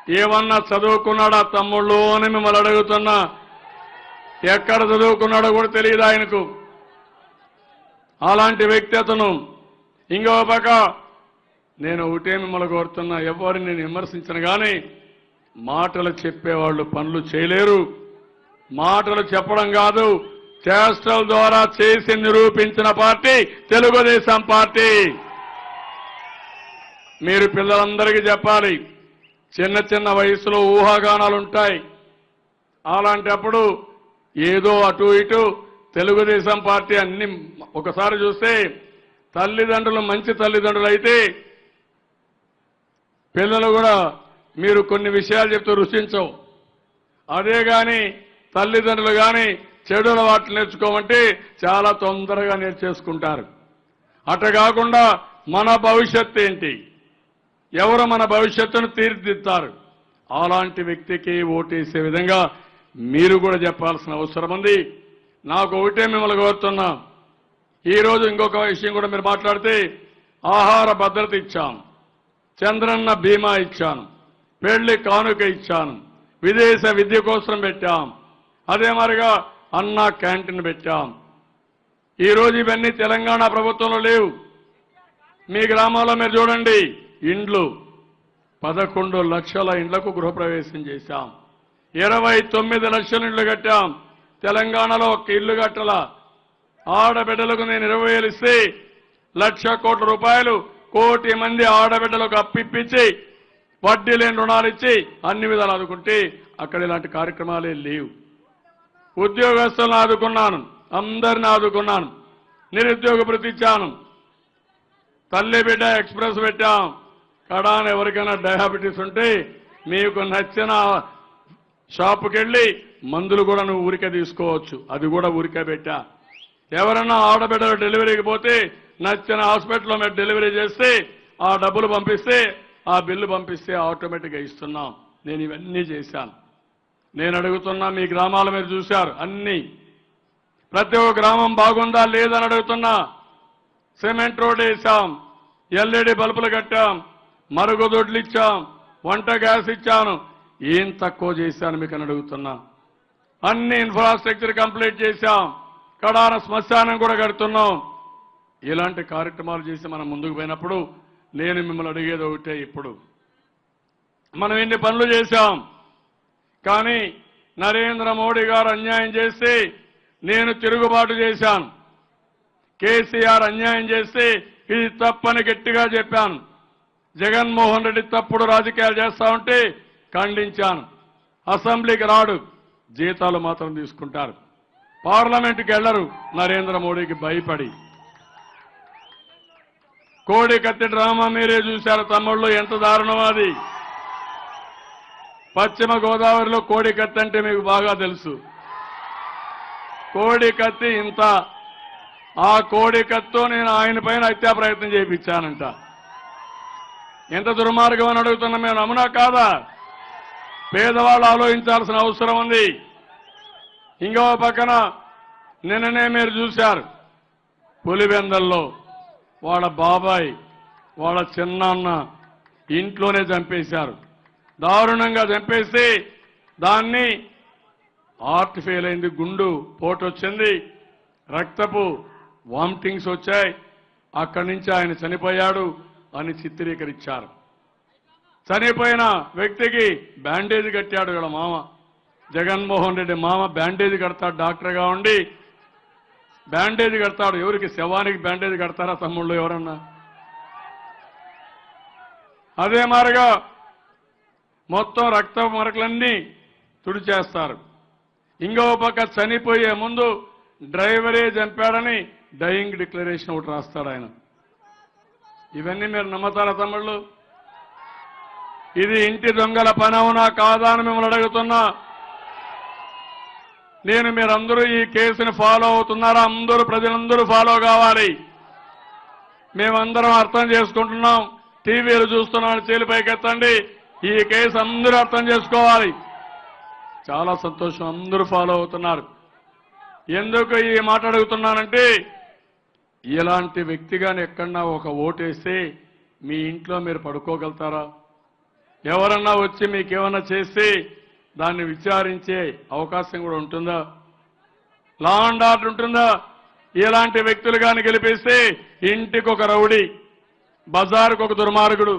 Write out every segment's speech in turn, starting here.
ఏమన్నా చదువుకున్నాడా తమ్ముళ్ళు అని మిమ్మల్ని అడుగుతున్నా. ఎక్కడ చదువుకున్నాడో కూడా తెలియదు ఆయనకు. అలాంటి వ్యక్తి అతను. ఇంకో పక్క నేను ఒకటే మిమ్మల్ని కోరుతున్నా, ఎవరిని నేను విమర్శించను కానీ మాటలు చెప్పేవాళ్ళు పనులు చేయలేరు. మాటలు చెప్పడం కాదు, చేష్టల ద్వారా చేసి నిరూపించిన పార్టీ తెలుగుదేశం పార్టీ. మీరు పిల్లలందరికీ చెప్పాలి, చిన్న చిన్న వయసులో ఊహాగానాలు ఉంటాయి. అలాంటప్పుడు ఏదో అటు ఇటు తెలుగుదేశం పార్టీ అన్ని ఒకసారి చూస్తే తల్లిదండ్రులు మంచి తల్లిదండ్రులు అయితే పిల్లలు కూడా మీరు కొన్ని విషయాలు చెప్తూ రుచించవు. అదే కానీ తల్లిదండ్రులు కానీ చెడు అలవాట్లు నేర్చుకోమంటే చాలా తొందరగా నేర్చేసుకుంటారు. అట కాకుండా మన భవిష్యత్తు ఏంటి, ఎవరు మన భవిష్యత్తును తీర్చిదిద్దుతారు, అలాంటి వ్యక్తికి ఓటేసే విధంగా మీరు కూడా చెప్పాల్సిన అవసరం ఉంది. నాకు ఒకటే మిమ్మల్ని కోరుతున్నా, ఈరోజు ఇంకొక విషయం కూడా మీరు మాట్లాడితే ఆహార భద్రత ఇచ్చాం, చంద్రన్న బీమా ఇచ్చాను, పెళ్లి కానుక ఇచ్చాను, విదేశ విద్య కోసం పెట్టాం, అదే మరిగా అన్న క్యాంటీన్ పెట్టాం. ఈరోజు ఇవన్నీ తెలంగాణ ప్రభుత్వంలో లేవు. మీ గ్రామాల్లో మీరు చూడండి, ఇండ్లు 11 లక్షల ఇండ్లకు గృహప్రవేశం చేశాం, 29 లక్షల ఇండ్లు కట్టాం. తెలంగాణలో ఒక ఇల్లు కట్టల. ఆడబిడ్డలకు నేను 20,000 ఇస్తే 1,00,000 కోట్ల రూపాయలు 1 కోటి మంది ఆడబిడ్డలకు అప్పిప్పించి వడ్డీ లేని రుణాలు ఇచ్చి అన్ని విధాలు ఆదుకుంటే అక్కడ ఇలాంటి కార్యక్రమాలే లేవు. ఉద్యోగస్తులను ఆదుకున్నాను, అందరిని ఆదుకున్నాను, నిరుద్యోగ భృతి ఇచ్చాను, తల్లి బిడ్డ ఎక్స్ప్రెస్ పెట్టాం. కడాన ఎవరికైనా డయాబెటీస్ ఉంటే మీకు నచ్చిన షాపుకి వెళ్ళి మందులు కూడా నువ్వు ఊరికే తీసుకోవచ్చు, అది కూడా ఊరికే పెట్టా. ఎవరన్నా ఆడబిడ్డలు డెలివరీకి పోతే నచ్చిన హాస్పిటల్లో మీరు డెలివరీ చేస్తే ఆ డబ్బులు పంపిస్తే ఆ బిల్లు పంపిస్తే ఆటోమేటిక్గా ఇస్తున్నాం. నేను ఇవన్నీ చేశాను. నేను అడుగుతున్నా, మీ గ్రామాలు మీరు చూశారు అన్నీ, ప్రతి ఒక్క గ్రామం బాగుందా లేదని అడుగుతున్నా. సిమెంట్ రోడ్ వేసాం, ఎల్ఈడి బల్బులు కట్టాం, మరుగుదొడ్లు ఇచ్చాం, వంట గ్యాస్ ఇచ్చాను. ఏం తక్కువ చేశాను మీకు అని అడుగుతున్నా. అన్ని ఇన్ఫ్రాస్ట్రక్చర్ కంప్లీట్ చేశాం, కడాన శ్మశానం కూడా కడుతున్నాం. ఇలాంటి కార్యక్రమాలు చేసి మనం ముందుకు పోయినప్పుడు నేను మిమ్మల్ని అడిగేది ఒకటే, ఇప్పుడు మనం ఎన్ని పనులు చేశాం, కానీ నరేంద్ర మోడీ గారు అన్యాయం చేస్తే నేను తిరుగుబాటు చేశాను. కేసీఆర్ అన్యాయం చేస్తే ఇది తప్పని గట్టిగా చెప్పాను. జగన్మోహన్ రెడ్డి తప్పుడు రాజకీయాలు చేస్తా ఉంటే ఖండించాను. అసెంబ్లీకి రాడు, జీతాలు మాత్రం తీసుకుంటారు, పార్లమెంటుకి వెళ్లరు నరేంద్ర మోడీకి భయపడి. కోడి కత్తి డ్రామా మీరే చూశారు తమ్ముళ్ళు, ఎంత దారుణం అది. పశ్చిమ గోదావరిలో కోడి కత్తి అంటే మీకు బాగా తెలుసు. కోడి కత్తి ఇంత, ఆ కోడి కత్తితో నేను ఆయన పైన హత్యా ప్రయత్నం చేయించానంట. ఎంత దుర్మార్గం అని అడుగుతున్నా. మేము నమ్మునా కాదా? పేదవాళ్ళు ఆలోచించాల్సిన అవసరం ఉంది. ఇంకో పక్కన నిన్ననే మీరు చూశారు, పులివెందల్లో వాళ్ళ బాబాయ్ వాళ్ళ చిన్నాన్న ఇంట్లోనే చంపేశారు. దారుణంగా చంపేసి దాన్ని హార్ట్ ఫెయిల్ అయింది, గుండు పోటు వచ్చింది, రక్తపు వామిటింగ్స్ వచ్చాయి, అక్కడి నుంచి ఆయన చనిపోయాడు అని చిత్రీకరించారు. చనిపోయిన వ్యక్తికి బ్యాండేజ్ కట్టాడు వీళ్ళ మామ. జగన్మోహన్ రెడ్డి మామ బ్యాండేజ్ కడతాడు, డాక్టర్గా ఉండి బ్యాండేజ్ కడతాడు. ఎవరికి? శవానికి బ్యాండేజ్ కడతారా తమ్ముళ్ళు ఎవరన్నా? అదే మారిగా మొత్తం రక్త మరకలన్నీ తుడిచేస్తారు. ఇంకో పక్క చనిపోయే ముందు డ్రైవరే చంపాడని డయింగ్ డిక్లరేషన్ ఒకటి రాస్తాడు ఆయన. ఇవన్నీ మీరు నమ్మతారా తమ్ముళ్ళు? ఇది ఇంటి దొంగల పని అవునా కాదా అని మిమ్మల్ని అడుగుతున్నా. నేను మీరందరూ ఈ కేసుని ఫాలో అవుతున్నారా? అందరూ ప్రజలందరూ ఫాలో కావాలి. మేమందరం అర్థం చేసుకుంటున్నాం, టీవీలు చూస్తున్నాం, చేలు పైకెత్తండి. ఈ కేసు అందరూ అర్థం చేసుకోవాలి. చాలా సంతోషం, అందరూ ఫాలో అవుతున్నారు. ఎందుకు ఈ మాట అడుగుతున్నానంటే, ఇలాంటి వ్యక్తిగాని ఎక్కడన్నా ఒక ఓటేస్తే మీ ఇంట్లో మీరు పడుకోగలుగుతారా? ఎవరన్నా వచ్చి మీకేమన్నా చేస్తే దాన్ని విచారించే అవకాశం కూడా ఉంటుందా? లా అండ్ ఆర్డర్ ఉంటుందా? ఇలాంటి వ్యక్తులు కానీ గెలిపిస్తే ఇంటికి ఒక రౌడీ, బజారుకు ఒక దుర్మార్గుడు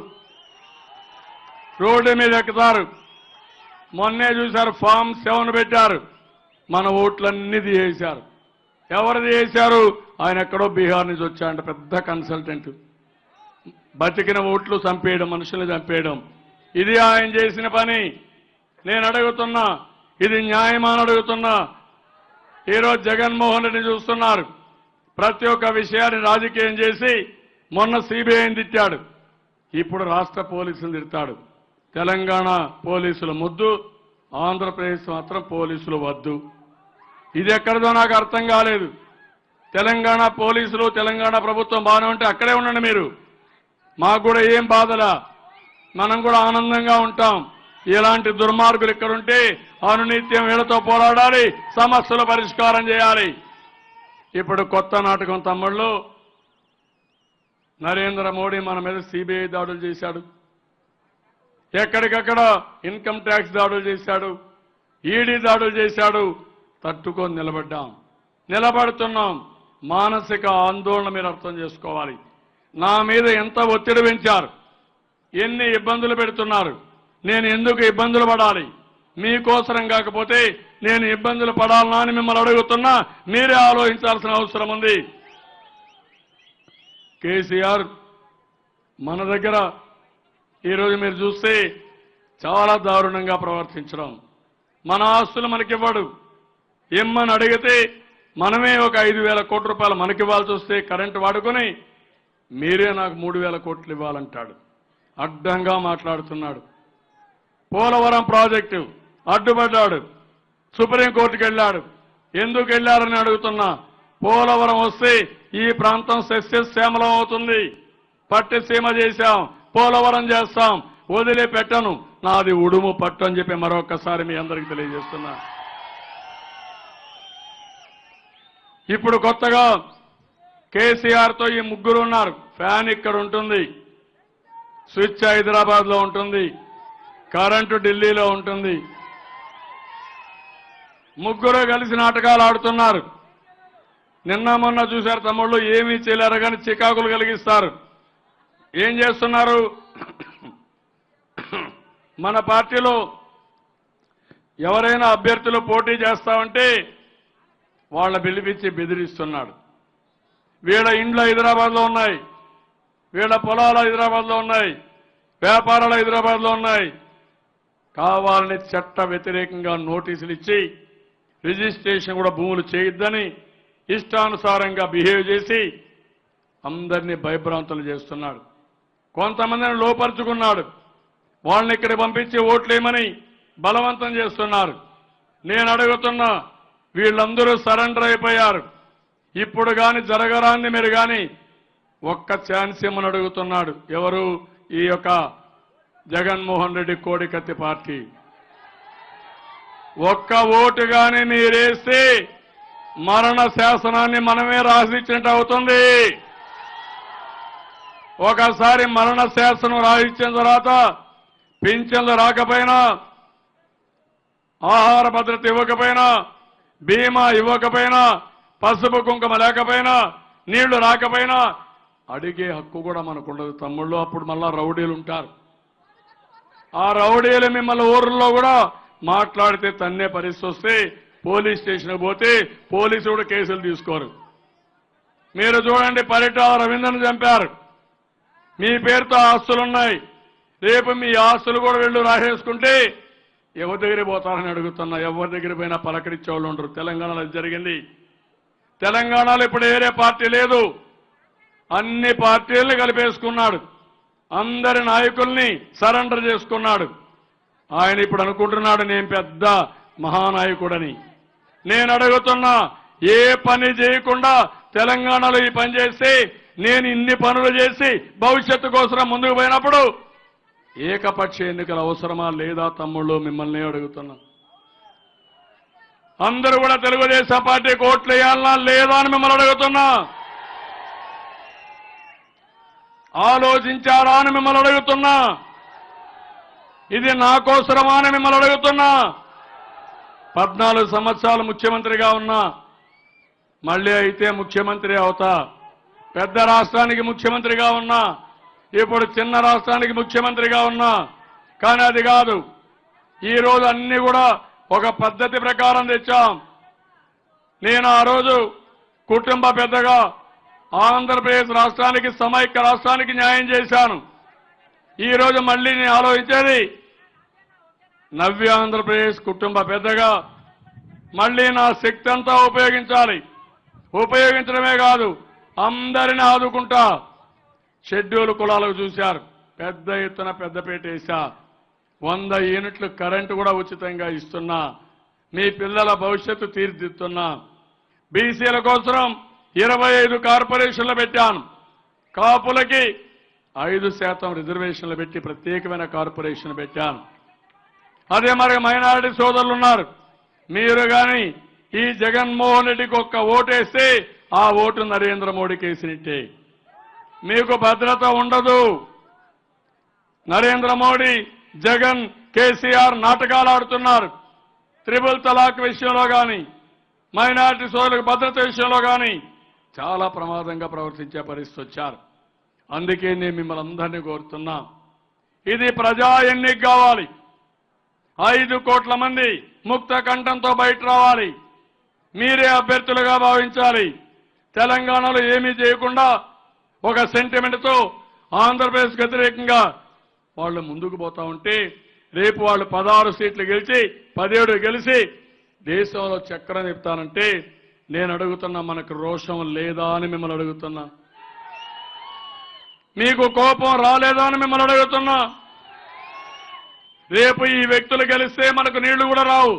రోడ్డు మీద ఎక్కుతారు. మొన్నే చూశారు, ఫామ్ 7 పెట్టారు, మన ఓట్లన్నీ తీసేశారు. ఎవరిది చేశారు? ఆయన ఎక్కడో బీహార్ నుంచి వచ్చాడంట, పెద్ద కన్సల్టెంట్. బతికిన ఓట్లు చంపేయడం, మనుషులు చంపేయడం, ఇది ఆయన చేసిన పని. నేను అడుగుతున్నా, ఇది న్యాయమా అని అడుగుతున్నా. ఈరోజు జగన్మోహన్ రెడ్డి చూస్తున్నారు, ప్రతి ఒక్క విషయాన్ని రాజకీయం చేసి మొన్న సిబిఐని తిట్టాడు, ఇప్పుడు రాష్ట్ర పోలీసులు తిడతాడు. తెలంగాణ పోలీసులు ముద్దు, ఆంధ్రప్రదేశ్ మాత్రం పోలీసులు వద్దు. ఇది ఎక్కడిదో నాకు అర్థం కాలేదు. తెలంగాణ పోలీసులు, తెలంగాణ ప్రభుత్వం బాగానే ఉంటే అక్కడే ఉండండి మీరు, మాకు కూడా ఏం బాధలా, మనం కూడా ఆనందంగా ఉంటాం. ఇలాంటి దుర్మార్గులు ఇక్కడుంటే అనునిత్యం వీళ్ళతో పోరాడాలి, సమస్యల పరిష్కారం చేయాలి. ఇప్పుడు కొత్త నాటకం తమ్ముళ్ళు, నరేంద్ర మోడీ మన మీద సిబిఐ దాడులు చేశాడు, ఎక్కడికక్కడ ఇన్కమ్ ట్యాక్స్ దాడులు చేశాడు, ఈడీ దాడులు చేశాడు. తట్టుకొని నిలబడ్డాం, నిలబడుతున్నాం. మానసిక ఆందోళన మీరు అర్థం చేసుకోవాలి. నా మీద ఎంత ఒత్తిడి పెంచారు, ఎన్ని ఇబ్బందులు పెడుతున్నారు, నేను ఎందుకు ఇబ్బందులు పడాలి? మీకోసరం కాకపోతే నేను ఇబ్బందులు పడాలనా అని మిమ్మల్ని అడుగుతున్నా. మీరే ఆలోచించాల్సిన అవసరం ఉంది. కేసీఆర్ మన దగ్గర ఈరోజు మీరు చూస్తే చాలా దారుణంగా ప్రవర్తించడం. మన ఆస్తులు మనకివ్వడు, ఇమ్మని అడిగితే మనమే ఒక 5,000 కోట్ల రూపాయలు మనకివ్వాల్సి వస్తే కరెంటు వాడుకొని మీరే నాకు 3,000 కోట్లు ఇవ్వాలంటాడు. అడ్డంగా మాట్లాడుతున్నాడు. పోలవరం ప్రాజెక్టు అడ్డుపడ్డాడు, సుప్రీంకోర్టుకు వెళ్ళాడు. ఎందుకు వెళ్ళారని అడుగుతున్నా. పోలవరం వస్తే ఈ ప్రాంతం సస్యశ్యామలం అవుతుంది, పట్టిసీమ చేశాం, పోలవరం చేస్తాం, వదిలిపెట్టను, నాది ఉడుము పట్టు అని చెప్పి మరొకసారి మీ అందరికీ తెలియజేస్తున్నా. ఇప్పుడు కొత్తగా కేసీఆర్తో ఈ ముగ్గురు ఉన్నారు. ఫ్యాన్ ఇక్కడ ఉంటుంది, స్విచ్ హైదరాబాద్లో ఉంటుంది, కరెంటు ఢిల్లీలో ఉంటుంది. ముగ్గురు కలిసి నాటకాలు ఆడుతున్నారు. నిన్న మొన్న చూశారు తమ్ముళ్ళు, ఏమీ చేయలేరు కానీ చికాకులు కలిగిస్తారు. ఏం చేస్తున్నారు? మన పార్టీలో ఎవరైనా అభ్యర్థులు పోటీ చేస్తామంటే వాళ్ళ పిలిపించి బెదిరిస్తున్నాడు. వీళ్ళ ఇండ్లు హైదరాబాద్లో ఉన్నాయి, వీళ్ళ పొలాలు హైదరాబాద్లో ఉన్నాయి, వ్యాపారాలు హైదరాబాద్లో ఉన్నాయి. కావాలని చట్ట వ్యతిరేకంగా నోటీసులు ఇచ్చి రిజిస్ట్రేషన్ కూడా భూములు చేయొద్దని ఇష్టానుసారంగా బిహేవ్ చేసి అందరినీ భయభ్రాంతులు చేస్తున్నాడు. కొంతమందిని లోపరుచుకున్నాడు, వాళ్ళని ఇక్కడ పంపించి ఓట్లేమని బలవంతం చేస్తున్నారు. నేను అడుగుతున్నా, వీళ్ళందరూ సరెండర్ అయిపోయారు. ఇప్పుడు కానీ జరగరాన్ని మీరు కానీ ఒక్క ఛాన్స్ ఇమ్మని అడుగుతున్నాడు. ఎవరు? ఈ యొక్క జగన్మోహన్ రెడ్డి కోడికత్తి పార్టీ. ఒక్క ఓటు కానీ మీరేస్తే మరణ శాసనాన్ని మనమే రాసిచ్చినట్టు అవుతుంది. ఒకసారి మరణ శాసనం రాసిచ్చిన తర్వాత పింఛన్లు రాకపోయినా, ఆహార భద్రత ఇవ్వకపోయినా, బీమా ఇవ్వకపోయినా, పసుపు కుంకుమ లేకపోయినా, నీళ్లు రాకపోయినా అడిగే హక్కు కూడా మనకుండదు తమ్ముళ్ళు. అప్పుడు మళ్ళా రౌడీలు ఉంటారు. ఆ రౌడీలు మిమ్మల్ని ఊర్లో కూడా మాట్లాడితే తన్నే పరిస్థితి వస్తే పోలీస్ స్టేషన్కి పోతే పోలీసు కూడా కేసులు తీసుకోరు. మీరు చూడండి, పరిటాల రవీంద్రను చంపారు. మీ పేరుతో ఆస్తులున్నాయి, రేపు మీ ఆస్తులు కూడా వెళ్ళు రాసేసుకుంటే ఎవరి దగ్గరికి పోతారని అడుగుతున్నా. ఎవరి దగ్గర పోయినా పలకరించే వాళ్ళు ఉండరు. తెలంగాణలో జరిగింది. తెలంగాణలో ఇప్పుడు వేరే పార్టీ లేదు, అన్ని పార్టీలను కలిపేసుకున్నాడు, అందరి నాయకుల్ని సరెండర్ చేసుకున్నాడు. ఆయన ఇప్పుడు అనుకుంటున్నాడు నేను పెద్ద మహానాయకుడని. నేను అడుగుతున్నా, ఏ పని చేయకుండా తెలంగాణలో ఈ పని చేస్తే నేను ఇన్ని పనులు చేసి భవిష్యత్తు కోసం ముందుకు పోయినప్పుడు ఏకపక్ష ఎన్నికల అవసరమా లేదా తమ్ముళ్ళు? మిమ్మల్ని అడుగుతున్నా. అందరూ కూడా తెలుగుదేశం పార్టీకి ఓట్లు వేయాలనా లేదా అని మిమ్మల్ని అడుగుతున్నా. ఆలోచించారా అని మిమ్మల్ని అడుగుతున్నా. ఇది నా కోసరమా అని మిమ్మల్ని అడుగుతున్నా. 14 సంవత్సరాలు ముఖ్యమంత్రిగా ఉన్నా, మళ్ళీ అయితే ముఖ్యమంత్రి అవుతా. పెద్ద రాష్ట్రానికి ముఖ్యమంత్రిగా ఉన్నా, ఇప్పుడు చిన్న రాష్ట్రానికి ముఖ్యమంత్రిగా ఉన్నా. కానీ అది కాదు. ఈరోజు అన్ని కూడా ఒక పద్ధతి ప్రకారం తెచ్చాం. నేను ఆ రోజు కుటుంబ పెద్దగా ఆంధ్రప్రదేశ్ రాష్ట్రానికి, సమైక్య రాష్ట్రానికి న్యాయం చేశాను. ఈరోజు మళ్ళీ నేను ఆలోచించేది నవ్య ఆంధ్రప్రదేశ్ కుటుంబ పెద్దగా మళ్ళీ నా శక్తి అంతా ఉపయోగించాలి. ఉపయోగించడమే కాదు, అందరిని ఆదుకుంటా. షెడ్యూల్ కులాలకు చూశారు, పెద్ద ఎత్తున పెద్దపేట వేశా. 100 యూనిట్లు కరెంటు కూడా ఉచితంగా ఇస్తున్నా. మీ పిల్లల భవిష్యత్తు తీర్చిదిద్దుతున్నా. బీసీల కోసం 25 కార్పొరేషన్లు పెట్టాను. కాపులకి 5% రిజర్వేషన్లు పెట్టి ప్రత్యేకమైన కార్పొరేషన్ పెట్టాను. అదే మరి మైనారిటీ సోదరులు ఉన్నారు. మీరు కానీ ఈ జగన్మోహన్ రెడ్డికి ఒక్క ఓటేస్తే ఆ ఓటు నరేంద్ర మోడీకి వేసినట్టే. మీకు భద్రత ఉండదు. నరేంద్ర మోడీ, జగన్, కేసీఆర్ నాటకాలు ఆడుతున్నారు. త్రిపుల్ తలాక్ విషయంలో కానీ, మైనారిటీ సోదరులకు భద్రత విషయంలో కానీ చాలా ప్రమాదంగా ప్రవర్తించే పరిస్థితి వచ్చారు. అందుకే నేను మిమ్మల్ని అందరినీ కోరుతున్నా, ఇది ప్రజా ఎన్నిక కావాలి. 5 కోట్ల మంది ముక్త కంఠంతో బయట రావాలి. మీరే అభ్యర్థులుగా భావించాలి. తెలంగాణలో ఏమీ చేయకుండా ఒక సెంటిమెంట్తో ఆంధ్రప్రదేశ్ వ్యతిరేకంగా వాళ్ళు ముందుకు పోతా ఉంటే, రేపు వాళ్ళు 16 సీట్లు గెలిచి 17 గెలిచి దేశంలో చక్రం చెప్తానంటే నేను అడుగుతున్నా, మనకు రోషం లేదా అని మిమ్మల్ని అడుగుతున్నా. మీకు కోపం రాలేదా అని మిమ్మల్ని అడుగుతున్నా. రేపు ఈ వ్యక్తులు గెలిస్తే మనకు నీళ్లు కూడా రావు.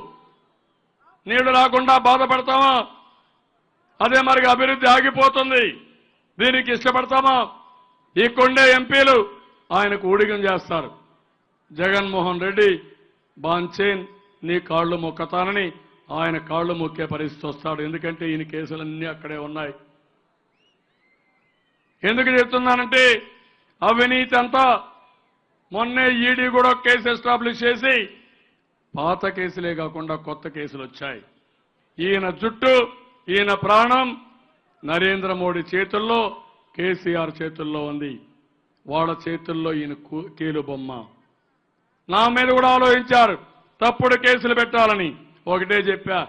నీళ్లు రాకుండా బాధపడతామా? అదే మరి అభివృద్ధి ఆగిపోతుంది. దీనికి ఇష్టపడతామా? ఈ కొండే ఎంపీలు ఆయనకు ఊడిగం చేస్తారు. జగన్మోహన్ రెడ్డి బాంచేన్ నీ కాళ్ళు మొక్కతానని ఆయన కాళ్ళు మొక్కే పరిస్థితి వస్తాడు. ఎందుకంటే ఈయన కేసులన్నీ అక్కడే ఉన్నాయి. ఎందుకు చెప్తున్నానంటే అవినీతి అంతా మొన్నే ఈడీ కూడా కేసు ఎస్టాబ్లిష్ చేసి పాత కేసులే కాకుండా కొత్త కేసులు వచ్చాయి. ఈయన జుట్టు, ఈయన ప్రాణం నరేంద్ర మోడీ చేతుల్లో, కేసీఆర్ చేతుల్లో ఉంది. వాళ్ళ చేతుల్లో ఈయన కీలు బొమ్మ. నా మీద కూడా ఆలోచించారు తప్పుడు కేసులు పెట్టాలని. ఒకటే చెప్పా,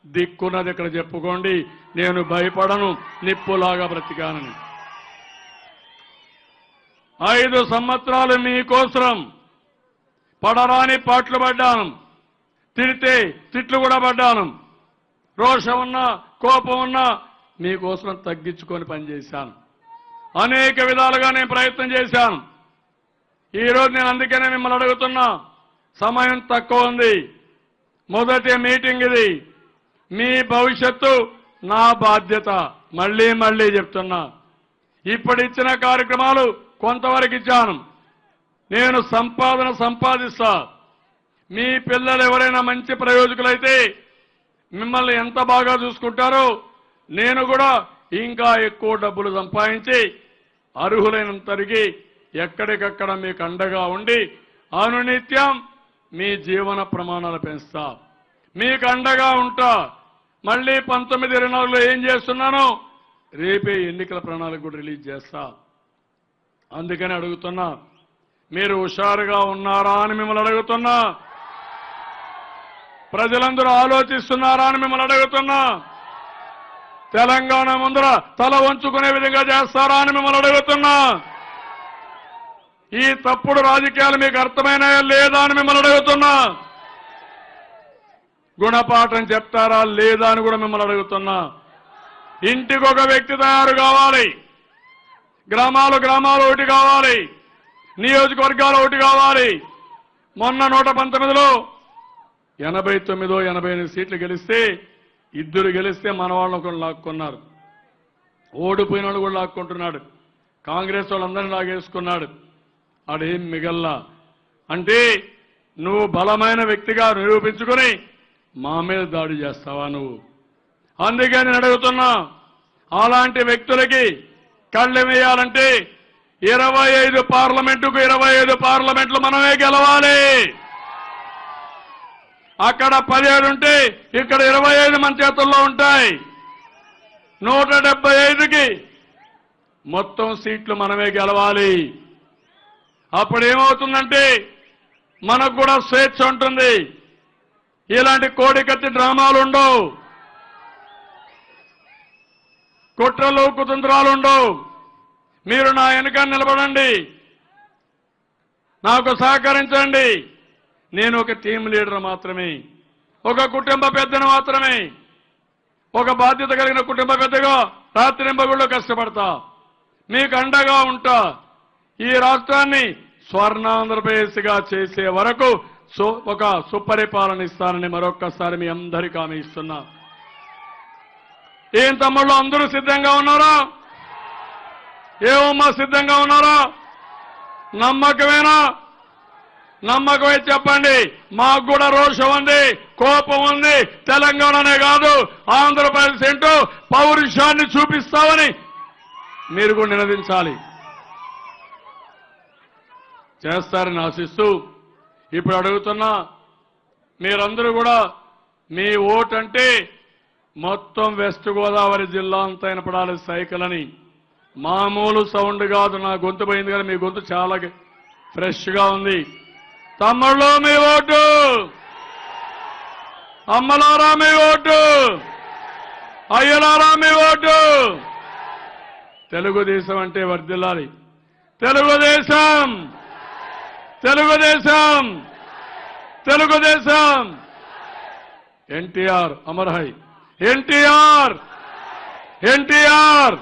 దిక్కున్నది ఇక్కడ చెప్పుకోండి, నేను భయపడను, నిప్పులాగా బ్రతికానని. 5 సంవత్సరాలు మీకోసం పడరాని పాటలు పడ్డాను. తిడితే తిట్లు కూడా పడ్డాను. రోషం ఉన్నా, కోపం ఉన్నా మీకోసం తగ్గించుకొని పనిచేశాను. అనేక విధాలుగా నేను ప్రయత్నం చేశాను. ఈరోజు నేను అందుకనే మిమ్మల్ని అడుగుతున్నా, సమయం తక్కువ ఉంది. మొదటి మీటింగ్ ఇది. మీ భవిష్యత్తు నా బాధ్యత. మళ్ళీ మళ్ళీ చెప్తున్నా, ఇప్పుడు ఇచ్చిన కార్యక్రమాలు కొంతవరకు ఇచ్చాను. నేను సంపాదిస్తా. మీ పిల్లలు ఎవరైనా మంచి ప్రయోజకులైతే మిమ్మల్ని ఎంత బాగా చూసుకుంటారో నేను కూడా ఇంకా ఎక్కువ డబ్బులు సంపాదించి అర్హులైనంతరికి ఎక్కడికక్కడ మీకు అండగా ఉండి అనునిత్యం మీ జీవన ప్రమాణాలు పెంచుతా, మీకు అండగా ఉంటా. మళ్ళీ 19-24లో ఏం చేస్తున్నానో రేపే ఎన్నికల ప్రణాళిక కూడా రిలీజ్ చేస్తా. అందుకని అడుగుతున్నా, మీరు హుషారుగా ఉన్నారా అని మిమ్మల్ని అడుగుతున్నా. ప్రజలందరూ ఆలోచిస్తున్నారా అని మిమ్మల్ని అడుగుతున్నా. తెలంగాణ ముందర తల వంచుకునే విధంగా చేస్తారా అని మిమ్మల్ని అడుగుతున్నా. ఈ తప్పుడు రాజకీయాలు మీకు అర్థమైనాయా లేదా అని మిమ్మల్ని అడుగుతున్నా. గుణపాఠం చెప్తారా లేదా అని కూడా మిమ్మల్ని అడుగుతున్నా. ఇంటికి ఒక వ్యక్తి తయారు కావాలి. గ్రామాలు ఒకటి కావాలి. నియోజకవర్గాలు ఒకటి కావాలి. మొన్న 119లో 89 సీట్లు గెలిస్తే 2 గెలిస్తే మన వాళ్ళని ఒకరు లాక్కున్నారు. ఓడిపోయిన వాళ్ళు కూడా లాక్కుంటున్నాడు. కాంగ్రెస్ వాళ్ళందరినీ లాగేసుకున్నాడు. ఆడేం మిగల్లా. అంటే నువ్వు బలమైన వ్యక్తిగా నిరూపించుకొని మా మీద దాడి చేస్తావా నువ్వు? అందుకే నేను అడుగుతున్నా, అలాంటి వ్యక్తులకి కళ్ళెం వేయాలంటే 25 పార్లమెంటుకు 25 పార్లమెంట్లు మనమే గెలవాలి. అక్కడ 17 ఉంటే ఇక్కడ 25 మన చేతుల్లో ఉంటాయి. 175కి మొత్తం సీట్లు మనమే గెలవాలి. అప్పుడు ఏమవుతుందంటే మనకు కూడా స్వేచ్ఛ ఉంటుంది. ఇలాంటి కోడికత్తి డ్రామాలు ఉండవు, కుట్రలు కుతంత్రాలు ఉండవు. మీరు నా వెనుక నిలబడండి, నాకు సహకరించండి. నేను ఒక టీం లీడర్ మాత్రమే, ఒక కుటుంబ పెద్దను మాత్రమే, ఒక బాధ్యత కలిగిన కుటుంబ పెద్దగా రాత్రింబగుళ్ళు కష్టపడతా, మీకు అండగా ఉంటా. ఈ రాష్ట్రాన్ని స్వర్ణాంధ్రప్రదేశ్గా చేసే వరకు ఒక సుపరిపాలన ఇస్తానని మరొక్కసారి మీ అందరికీ హామీ ఇస్తున్నా. ఏం తమ్ముళ్ళు అందరూ సిద్ధంగా ఉన్నారా? ఏమమ్మా సిద్ధంగా ఉన్నారా? నమ్మకమేనా? నమ్మకమే చెప్పండి. మాకు కూడా రోషం ఉంది, కోపం ఉంది. తెలంగాణనే కాదు ఆంధ్రప్రదేశ్ ఏంటో పౌరుషాన్ని చూపిస్తామని మీరు కూడా నినదించాలి. చేస్తారని ఆశిస్తూ ఇప్పుడు అడుగుతున్నా, మీరందరూ కూడా మీ ఓటు అంటే మొత్తం వెస్ట్ గోదావరి జిల్లా అంతా వినపడాలి సైకిల్ అని. మామూలు సౌండ్ కాదు. నా గొంతు పోయింది కానీ మీ గొంతు చాలా ఫ్రెష్గా ఉంది. తమ్ముళ్ళు మీ ఓటు, అమ్మలారా మీ ఓటు, అయ్యలారా మీ ఓటు. తెలుగుదేశం అంటే వర్ధిల్లాలి. తెలుగుదేశం, తెలుగుదేశం, తెలుగుదేశం. ఎన్టీఆర్ అమర్ హై. ఎన్టీఆర్, ఎన్టీఆర్,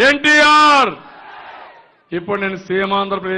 ఎన్టీఆర్. ఇప్పుడు నేను సీఎం ఆంధ్రప్రదేశ్